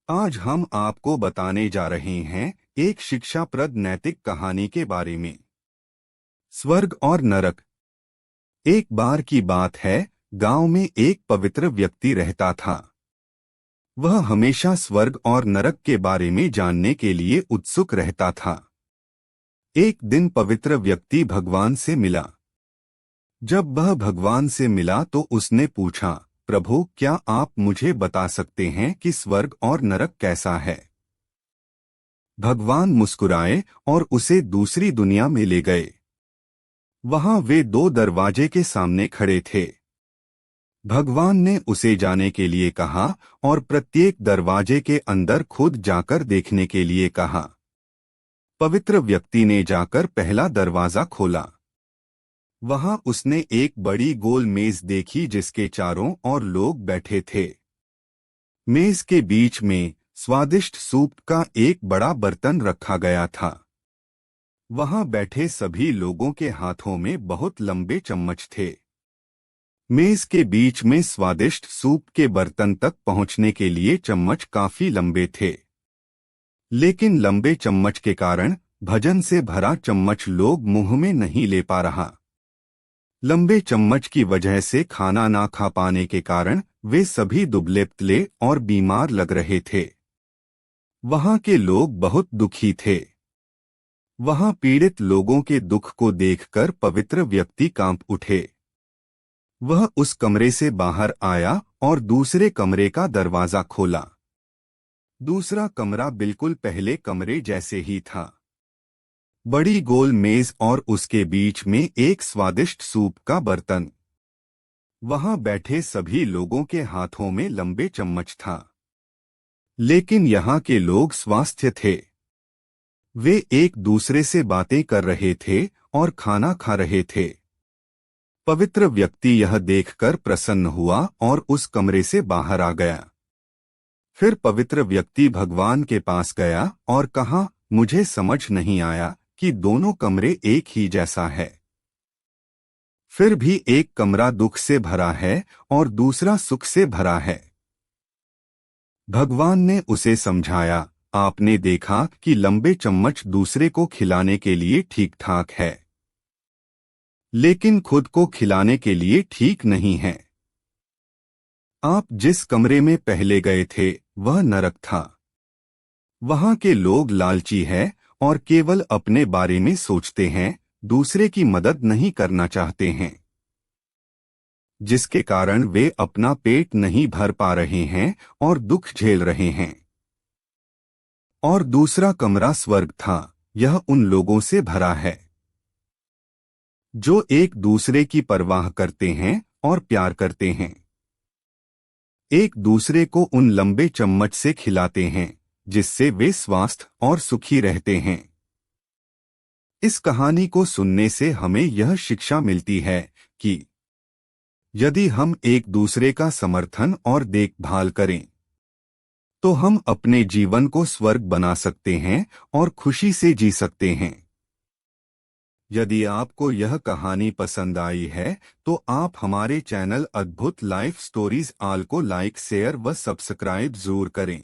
आज हम आपको बताने जा रहे हैं एक शिक्षाप्रद नैतिक कहानी के बारे में। स्वर्ग और नरक। एक बार की बात है, गांव में एक पवित्र व्यक्ति रहता था। वह हमेशा स्वर्ग और नरक के बारे में जानने के लिए उत्सुक रहता था। एक दिन पवित्र व्यक्ति भगवान से मिला। जब वह भगवान से मिला तो उसने पूछा, प्रभु, क्या आप मुझे बता सकते हैं कि स्वर्ग और नरक कैसा है? भगवान मुस्कुराए और उसे दूसरी दुनिया में ले गए। वहां वे दो दरवाजे के सामने खड़े थे। भगवान ने उसे जाने के लिए कहा और प्रत्येक दरवाजे के अंदर खुद जाकर देखने के लिए कहा। पवित्र व्यक्ति ने जाकर पहला दरवाजा खोला। वहां उसने एक बड़ी गोल मेज देखी जिसके चारों ओर लोग बैठे थे। मेज के बीच में स्वादिष्ट सूप का एक बड़ा बर्तन रखा गया था। वहां बैठे सभी लोगों के हाथों में बहुत लंबे चम्मच थे। मेज के बीच में स्वादिष्ट सूप के बर्तन तक पहुंचने के लिए चम्मच काफी लंबे थे। लेकिन लंबे चम्मच के कारण भजन से भरा चम्मच लोग मुंह में नहीं ले पा रहा। लंबे चम्मच की वजह से खाना ना खा पाने के कारण वे सभी दुबले पतले और बीमार लग रहे थे। वहां के लोग बहुत दुखी थे। वहां पीड़ित लोगों के दुख को देखकर पवित्र व्यक्ति कांप उठे। वह उस कमरे से बाहर आया और दूसरे कमरे का दरवाजा खोला। दूसरा कमरा बिल्कुल पहले कमरे जैसे ही था। बड़ी गोल मेज और उसके बीच में एक स्वादिष्ट सूप का बर्तन। वहां बैठे सभी लोगों के हाथों में लंबे चम्मच था। लेकिन यहाँ के लोग स्वस्थ थे। वे एक दूसरे से बातें कर रहे थे और खाना खा रहे थे। पवित्र व्यक्ति यह देखकर प्रसन्न हुआ और उस कमरे से बाहर आ गया। फिर पवित्र व्यक्ति भगवान के पास गया और कहा, मुझे समझ नहीं आया कि दोनों कमरे एक ही जैसा है। फिर भी एक कमरा दुख से भरा है और दूसरा सुख से भरा है। भगवान ने उसे समझाया, आपने देखा कि लंबे चम्मच दूसरे को खिलाने के लिए ठीक ठाक है, लेकिन खुद को खिलाने के लिए ठीक नहीं है। आप जिस कमरे में पहले गए थे वह नरक था। वहां के लोग लालची हैं और केवल अपने बारे में सोचते हैं, दूसरे की मदद नहीं करना चाहते हैं, जिसके कारण वे अपना पेट नहीं भर पा रहे हैं और दुख झेल रहे हैं। और दूसरा कमरा स्वर्ग था। यह उन लोगों से भरा है जो एक दूसरे की परवाह करते हैं और प्यार करते हैं। एक दूसरे को उन लंबे चम्मच से खिलाते हैं जिससे वे स्वस्थ और सुखी रहते हैं। इस कहानी को सुनने से हमें यह शिक्षा मिलती है कि यदि हम एक दूसरे का समर्थन और देखभाल करें तो हम अपने जीवन को स्वर्ग बना सकते हैं और खुशी से जी सकते हैं। यदि आपको यह कहानी पसंद आई है तो आप हमारे चैनल अद्भुत लाइफ स्टोरीज आल को लाइक, शेयर व सब्सक्राइब जरूर करें।